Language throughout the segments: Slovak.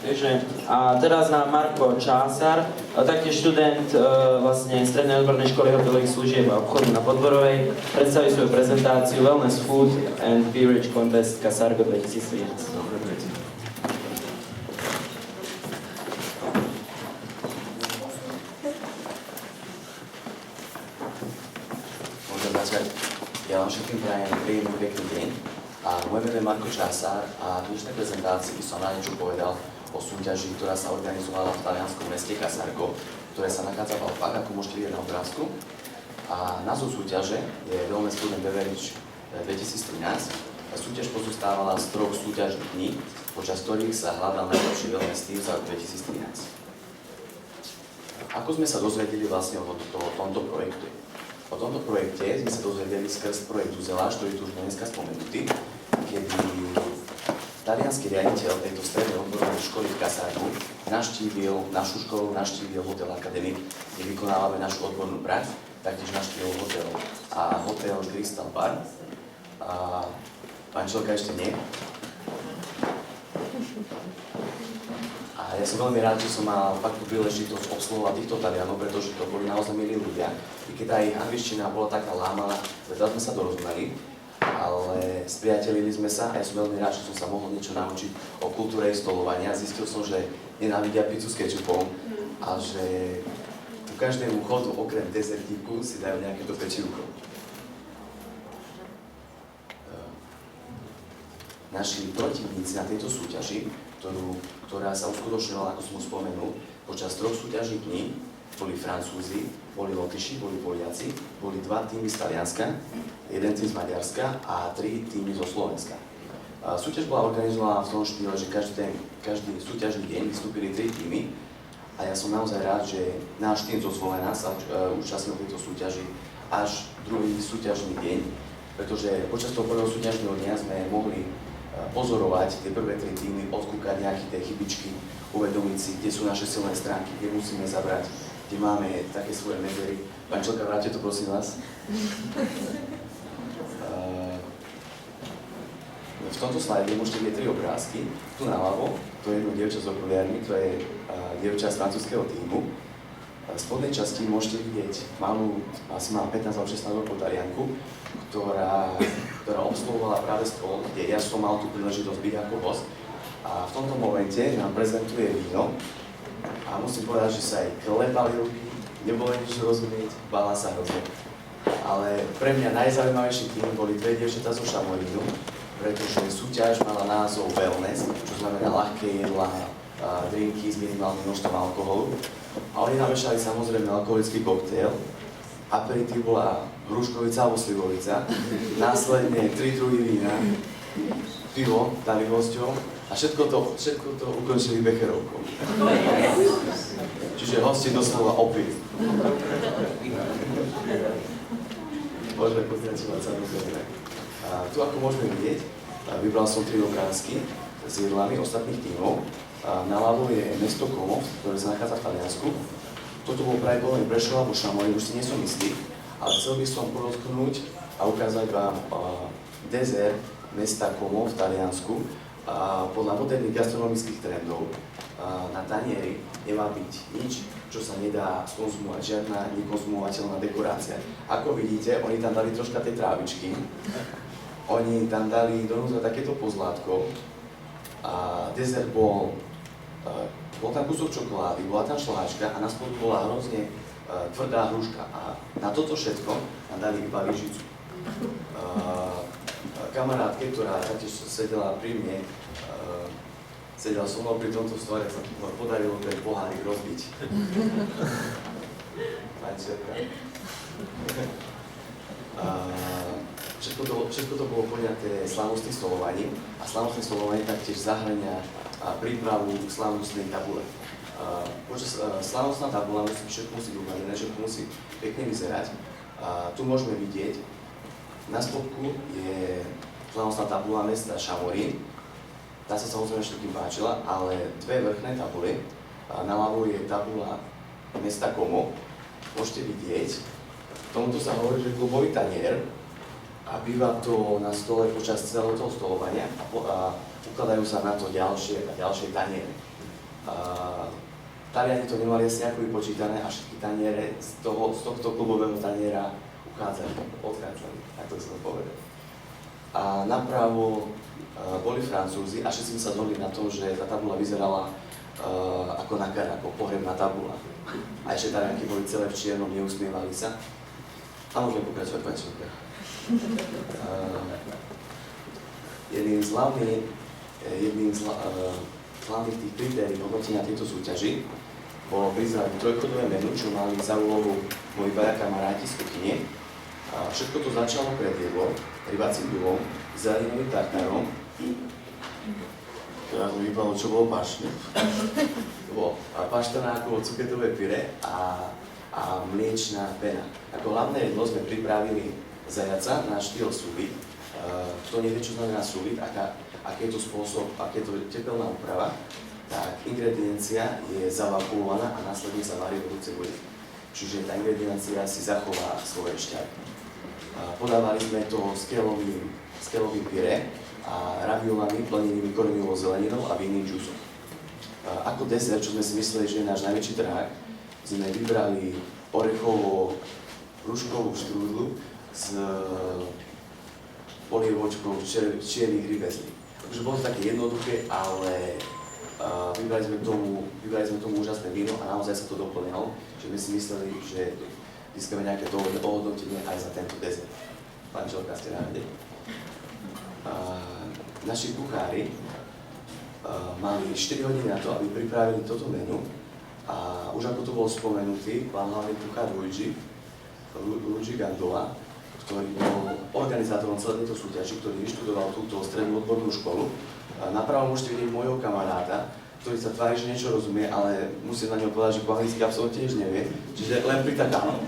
Takže, a teraz nám Marko Čásar, taktiež študent vlastne Strednej odbornej školy hotelových služieb a obchodu na Podborovej, predstaví svoju prezentáciu Wellness Food and Beverage Contest Casargo 2013. Môžem začať. Ja vám všetkým prajem príjemný pekný deň. A moje meno je Marko Čásar a v dnešnej prezentácii by som na niečo povedal o súťaži, ktorá sa organizovala v talianskom meste Casargo, ktoré sa nachádza v Alpách, ako môžete vidieť na obrázku. A názov súťaže je Wellness Food and Beverage 2013. Súťaž pozostávala z 3 súťažných dní, počas ktorých sa hľadal najlepší wellness tým za rok 2013. Ako sme sa dozvedeli vlastne o tomto projekte? O tomto projekte sme sa dozvedeli skrz projekt Uzeláš, ktorý tu už bol dneska spomenutý, kedy taliansky riaditeľ tejto strednej odbornej školy v Casargu navštívil našu školu, navštívil hotel Academy, kde vykonávame našu odbornú prax, taktiež navštívil hotel Crystal Bar. A pán Čelka ešte nie. A ja som veľmi rád, že som mal fakt tú príležitosť obsluhovať týchto Talianov, pretože to boli naozaj milí ľudia. I keď aj angličtina bola taká lámaná, teda sme sa dorozumeli, ale spriatelili sme sa a ja som veľmi rád, že som sa mohol niečo naučiť o kultúre stolovania. Zistil som, že nenávidia pizzu s kečupom a že ku každému chodu okrem dezertíku si dajú nejaké to pečivko. Naši protivníci na tejto súťaži, ktorá sa uskutočnila, ako som už spomenul, počas 3 súťažných dní, boli Francúzi, boli Lotyši, boli Poliaci, boli 2 týmy z Talianska, 1 tým z Maďarska a 3 týmy zo Slovenska. Súťaž bola organizovaná v tom štýle, že každý súťažný deň vystúpili 3 týmy a ja som naozaj rád, že náš tým zo Slovena sa účastnil v tejto súťaži až druhý súťažný deň, pretože počas toho prvého súťažného dňa sme mohli pozorovať tie prvé 3 týmy, odkúkať nejaké tie chybičky, uvedomiť si, kde sú naše silné stránky, kde musíme zabrať, kde máme také svoje medzery. Pán Čelka, vráťte to prosím vás. V tomto slajde môžete vidieť 3 obrázky. Tu naľavo, to je jedno dievča s okuliarmi, to je dievča z francúzskeho týmu. V spodnej časti môžete vidieť malú, asi má 15 alebo 16 rokov Talianku, ktorá obsluhovala práve stôl, kde ja som mal tú príležitosť byť ako host. A v tomto momente nám prezentuje víno a musím povedať, že sa aj klepali ruky, nebolo nič rozumieť, bála sa hrozne. Ale pre mňa najzaujímavejší tým boli 2 dievčatá zo Šamorínu, pretože súťaž mala názov Wellness, čo znamená ľahké jedlá, drinky s minimálnym množstvom alkoholu. A oni namiešali samozrejme alkoholický koktejl. Aperitív bola hruškovica alebo slivovica, následne 3 druhy vína, pivo dali hosťom a všetko to ukončili becherovkou. Čiže hosti doslova opili. Môžeme pokračovať samozrejme. Tu ako môžeme vidieť, vybral som 3 dokázky s jedlami ostatných tímov. Naľavo je mesto Como, ktoré sa nachádza v Taliansku. Toto bol práve volený Prešov alebo Šamorín, už si nie som istý, ale chcel by som podotknúť a ukázať vám dezert mesta Como v Taliansku. Podľa moderných gastronomických trendov na tanieri nemá byť nič, čo sa nedá skonzumovať, žiadna nekonzumovateľná dekorácia. Ako vidíte, oni tam dali troška tej trávičky, oni tam dali donútra takéto pozlátko a dezert bol tam kúsok čokolády, bola tam šláčka a na spodu bola hrozne tvrdá hruška a na toto všetko nám dali iba lyžicu. Kamarátke, ktorá taktiež sedela pri mne, sedela so mnou pri tomto stole, sa podarilo ten pohárik rozbiť. Všetko to bolo poňaté slávnostným stolovaním a slávnostné stolovanie taktiež zahŕňa prípravu slávnostnej tabule. Slávnostná tabula všetko musí byť uvedené, všetko musí pekne vyzerať. Tu môžeme vidieť, na spodku je slávnostná tabula mesta Šamorín. Tá sa samozrejme všetkým páčila, ale 2 vrchné tabuly. Naľavo je tabula mesta Como. Môžete vidieť, tomuto sa hovorí, že klubový tanier a býva to na stole počas celého toho stolovania a ukladajú sa na to ďalšie a ďalšie taniere. Taliani to nemali asi nejako vypočítané a všetky taniere z tohto klubového taniera odchádzali, tak to som povedal. A napravo boli Francúzi a všetci sme sa zhodli na tom, že tá tabula vyzerala ako nakar, ako pohrebná tabula. A ešte Talianky boli celé v čiernom, neusmievali sa. A môžeme pokračovať, pani Šopka. Jedným z hlavných tých kritérií hodnotenia tejto súťaži bolo prizvať trojchodové menu, čo mali za úlohu moji dvaja kamaráti z kuchyne. Všetko to začalo pred jedlom, rybacím duvom, zeleninovým tartárom. Teraz mi vypadlo, čo bolo pašne. To bolo paštanákovo cuketové pyre a mliečná pena. Ako hlavné jedlo sme pripravili zajaca na štýl sous-vide. Kto nevie, čo znamená sous-vide, aký je to spôsob, aká je to tepelná úprava, tak ingrediencia je zavakuovaná a následne sa varí v horúcej vode. Čiže tá ingrediencia si zachová svoje šťavy. Podávali sme to s keľovým pyre a raviolami plnenými koreňovou zeleninou a vinným džusom. Ako dezert, čo sme si mysleli, že je náš najväčší trhák, sme vybrali orechovo-hruškovú štrúdlu s polievočkou čiernych rybezlí. Takže bolo to také jednoduché, ale vybrali sme k tomu úžasné víno a naozaj sa to doplňalo, že sme si mysleli, že získame nejaké ohodnotenie aj za tento dezert. Pán Čelka, ste rádi? Naši kuchári mali 4 hodiny na to, aby pripravili toto menu a už ako to bol spomenutý, pán hlavný kuchár Luigi Gandola, ktorý bol organizátorom celej tejto súťaži, ktorý vyštudoval túto strednú odbornú školu. Napravo môžete vidieť môjho kamaráta, ktorý sa tvári, že niečo rozumie, ale musím na neho povedať, že po anglicky absolútne nič nevie, čiže len pritakávam.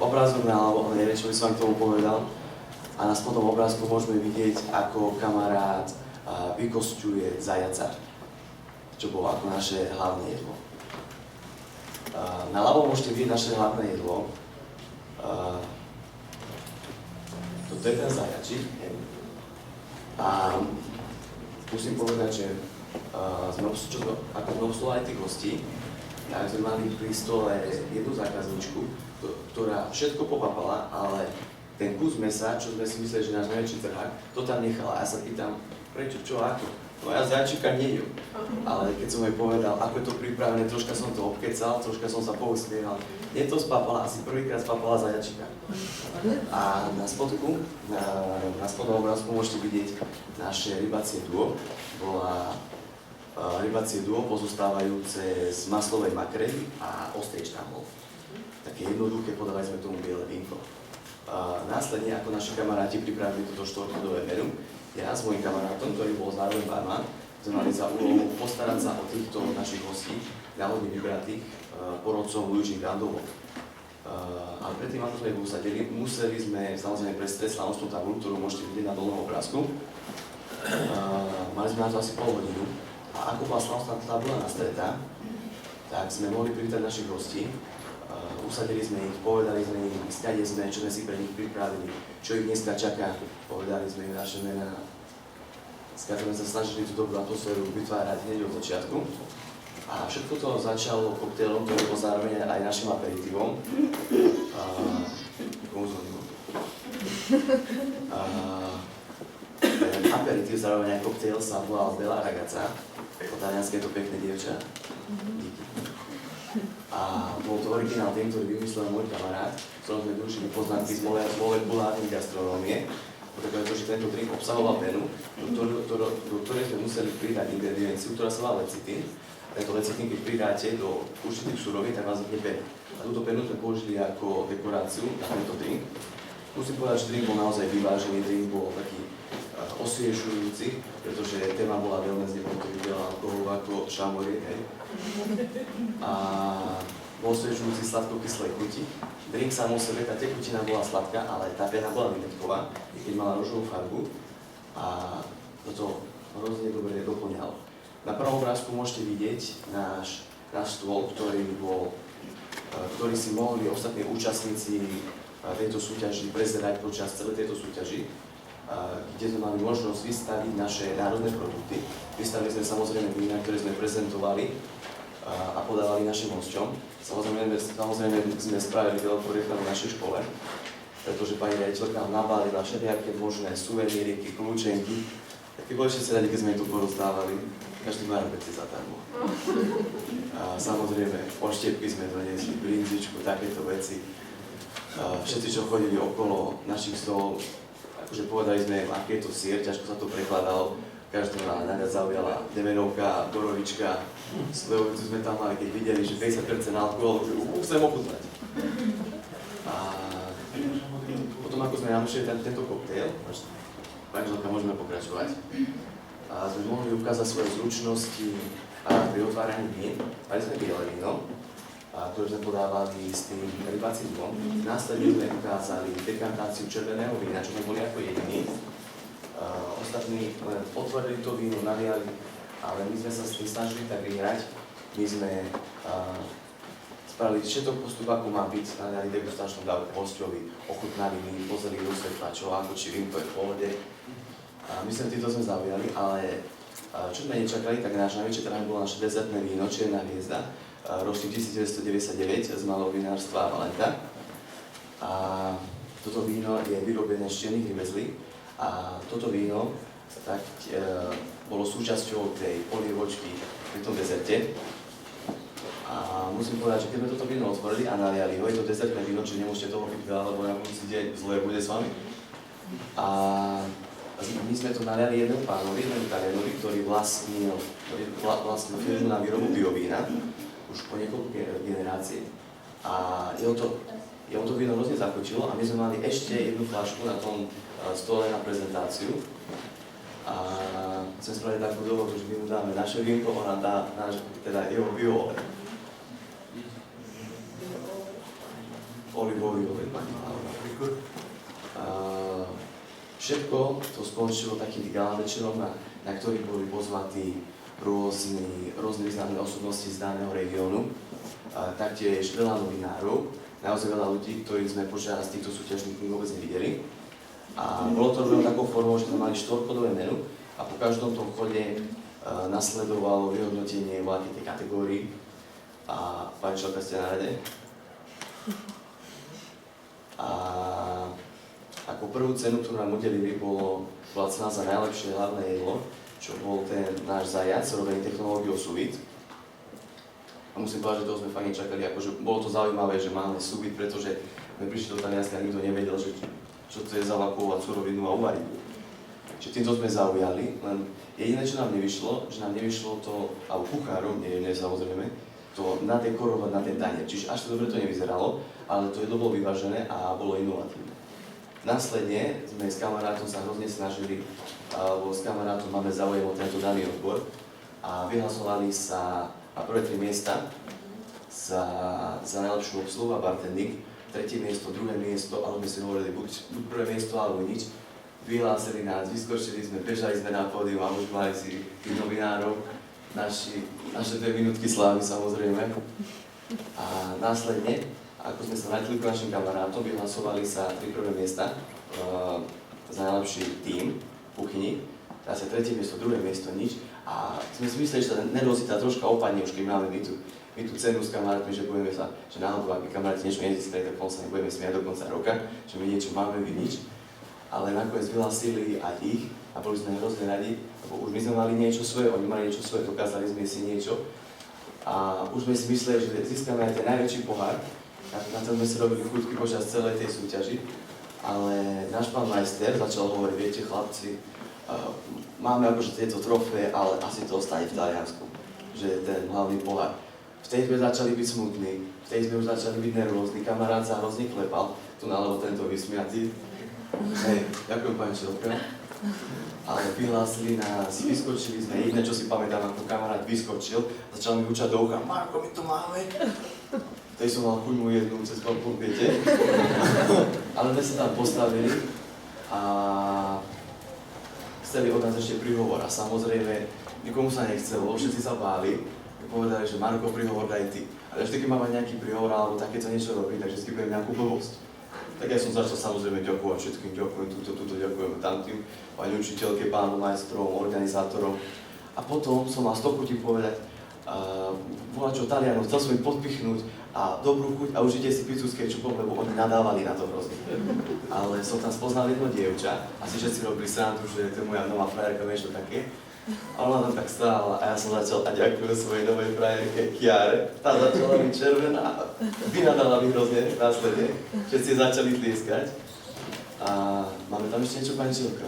Obrázok naľavo, ale neviem, čo by som vám k tomu povedal. A na spodnom obrázku môžeme vidieť, ako kamarát vykosťuje zajaca, čo bolo ako naše hlavné jedlo. Naľavo môžete vidieť naše hlavné jedlo. Toto je ten zajačík. A musím povedať, že ako sme obsluhovali tých hostí, tak sme mali pri stole jednu zákazničku, ktorá všetko popapala, ale ten kus mesa, čo sme si mysleli, že náš najväčší trhák, to tam nechala. A ja sa pýtam, prečo, čo, ako? No ja zajčíka nejem. Ale keď som jej povedal, ako je to pripravené, troška som to obkecal, troška som sa pousmieval. Nie to spapala, asi prvýkrát spapala zajačíka. A na spodku, na spodnom obrázku môžete vidieť naše rybacie duo. Bola rybacie duo pozostávajúce z maslovej makrely a ostrej štámov. Také jednoduché, podávali sme tomu biele vínko. Následne, ako naši kamaráti pripravili toto štvorchodové menu, ja s mojím kamarátom, ktorý bol zároveň barman, sme mali za úlohu postarať sa o týchto našich hostí, náhodne vybratých porodcom Luigi Gandolom. Ale predtým, ako sme ich usadili, museli sme samozrejme prestrieť slavnostnú tabulu, ktorú môžete vidieť na dolnom obrázku. Mali sme na to asi pol hodinu. A ako bola slavnostná tabula nastretá, tak sme mohli privítať našich hostí. Usadili sme ich, povedali sme im, skade sme, čo sme si pre nich pripravili, čo ich dneska čaká, povedali sme im naše mená. Skade sme sa snažili tú dobrú atmosféru vytvárať hneď od začiatku. A všetko to začalo koktejlom, ktorý bol zároveň aj našim aperitívom. Aperitív, zároveň aj koktejl sa volal Bella Ragazza. Po talianske je to pekné dievča. Díky. A bol to originál tým, ktorý vymyslel môj kamarát, v ktorom sme využili poznatky z molekulárnej gastronómie, pretože tento drink obsahoval penu, do ktorej sme museli pridať ingredienciu, ktorá sa volá lecitín. Tento lecitín, keď pridáte do určitých surovín, tak vás vznikne pena. A túto penu sme použili ako dekoráciu na tento drink. Musím povedať, že drink bol naozaj vyvážený, drink bol taký osviežujúci, pretože téma bola veľmi znepokojivá alkoholu ako šamorie, hej. A bol osviežujúci sladko-kyslej chuti. Drink sám o sebe, tá tekutina bola sladká, ale tá pena bola limetková, i keď mala ružovú farbu. A toto hrozne dobre doplňalo. Na prvom obrázku môžete vidieť náš stôl, ktorý si mohli ostatní účastníci tejto súťaži prezerať počas celej tejto súťaži. kde sme mali možnosť vystaviť naše národné produkty. Vystavili sme samozrejme vína, ktoré sme prezentovali a podávali našim hosťom. Samozrejme sme spravili veľkú reklamu v našej škole, pretože pani riaditeľka nám nabalila všelijaké možné suveníriky, kľúčenky. Také boli všetci radi, keď sme tu porozdávali. Každý má veci zadarmo. A samozrejme, oštiepky sme doniesli, brinzičku, takéto veci. Všetci, čo chodili okolo našich stolov, akože povedali sme, aký je to sír, ťažko sa to prekladalo. Každý ma najviac zaujala demenovka, borovička, slevovicu sme tam mali, keď videli, že 50% alkoholu, že chcem ochutnať. A potom, ako sme namušili tento koktejl, manželka, môžeme pokračovať, a sme mohli ukázať svoje zručnosti pri otváraní vín. Mali sme biele víno, ktoré sme podávali s tým rybacím dvom. Následne sme ukázali dekantáciu červeného vína, čo sme boli ako jediní. Ostatní len otvorili to víno, naliali, ale my sme sa s tým snažili tak vyhrať. My sme spravili všetok postup, ako má byť, naliali degustačnú dávku hosťovi, ochutnali vín, pozreli do svetla, čo ako, či vín to je v pohode. Myslím, týmto sme zaujali, ale čo sme nečakali, tak náš najväčší trend bolo naše dezertné víno, Čierna hviezda, ročník 1999 z malého vinárstva Valenta. A toto víno je vyrobené z čiernych rybezlí. A toto víno tak, bolo súčasťou tej polievočky pri tom dezerte. A musím povedať, že keď sme toto víno otvorili a naliali ho, je to dezertné víno, čiže nemôžete toho piť veľa, lebo na budúci deň zle bude s vami. A my sme to naliali jednému pánovi, jednému Talianovi, ktorý vlastnil firmu na výrobu biovína už po niekoľko generácií. A jeho to víno hrozne zakočilo a my sme mali ešte jednu fľašku na tom stole na prezentáciu. A chcem spraviť takú dohodu, že my mu dáme naše vínko, ona dá teda jeho bioolej. Olivový olej, pani Laura. Všetko to skončilo takým gala večerom, na ktorých boli pozvatí rôzne významné osobnosti z daného regiónu. Taktiež veľa novinárov, naozaj veľa ľudí, ktorých sme počas týchto súťažných kníh vôbec nevideli. A bolo to robené takou formou, že sme mali štvorkodové menu a po každom tom chode nasledovalo vyhodnotenie v tej kategórii. A pani Čelka, ste na rade? A ako prvú cenu, ktorú nám udelili, bola cena za najlepšie hlavné jedlo, čo bol ten náš zajac, robený technológiou sous vide. A musím povedať, že toho sme fakt nečakali, akože bolo to zaujímavé, že máme sous vide, pretože sme prišli do Talianska a nikto nevedel, že čo to je zavakuovať surovinu a uvariť. Čiže týmto sme zaujali, len jediné, čo nám nevyšlo, to, alebo kuchárom, nie samozrejme, to nadekorovať na ten tanier. Čiže až to dobre to nevyzeralo, ale to jedlo bolo vyvážené a bolo inovatívne. Následne sme s kamarátom sa hrozne snažili, lebo s kamarátom máme záujem o tento daný odbor a vyhlasovali sa na prvé 3 miesta za najlepšiu obsluhu a bartending. Tretie miesto, druhé miesto, alebo sme si hovorili buď prvé miesto alebo nič. Vyhlásili nás, vyskočili sme, bežali sme na pódium a už mali si tých novinárov, naše 2 minútky slávy samozrejme. A následne, ako sme sa vrátili k našim kamarátom, vyhlasovali sa 3 prvé miesta za najlepší tím v kuchyni. Zase tretie miesto, druhé miesto, nič. A sme si mysleli, že tá nervozita troška opadne, už keď máme my tú cenu s kamarátmi, že budeme sa, že náhodou, ak by kamaráti niečo nezískali, tak sa nebudeme smiať do konca roka, že my niečo máme, vy nič. Ale nakoniec vyhlasili aj ich a boli sme hrozne radi, lebo už my sme mali niečo svoje, oni mali niečo svoje, dokázali sme si niečo. A už sme si mysleli, že získame aj ten najväčší pohár, na tom sme si robili chutky počas celej tej súťaži. Ale náš pán majster začal hovoriť, viete chlapci, máme akože tieto trofeje, ale asi to ostane v Taliansku, že je ten hlavný pohár. Vtedy sme začali byť smutní, vtedy sme už začali byť nervózni, kamarát sa hrozne klepal, tu nalevo tento vysmiatý. Hej, ďakujem pani Čelka. Ale vyhlásili nás, vyskočili sme, jediné čo si pamätám, ako kamarát vyskočil, začal mi hučať do ucha, Marko, my to máme. Vtedy som mal chuť mu jednu cez palpu, viete. Ale sme sa tam postavili a chceli od nás ešte príhovor a samozrejme nikomu sa nechcelo, všetci sa báli. Povedali, že Marko, príhovor daj ty. Ale vždy, keď máme nejaký príhovor alebo takéto niečo robiť, takže vždy budem nejakú blbosť. Tak ja som začal samozrejme ďakovať všetkým, ďakujem túto, ďakujem tamtým, pani učiteľke, pánu majstrom, organizátorom. A potom som mal 100 chutí povedať, volačo Talianov, chcel som im podpichnúť a dobrú chuť a užite si pizzu s kečupom, lebo oni nadávali na to hrozne. Ale som tam spoznal jedno dievča, asi všetci robili srandu, že to je moja nová frajerka, niečo také. A ona tam tak stála a ja som začal a ďakujem svojej novej frajerke Kiare. Tá začala byť červená a vynadala mi hrozne následne. Všetci začali tlieskať. A máme tam ešte niečo, pani Čelka?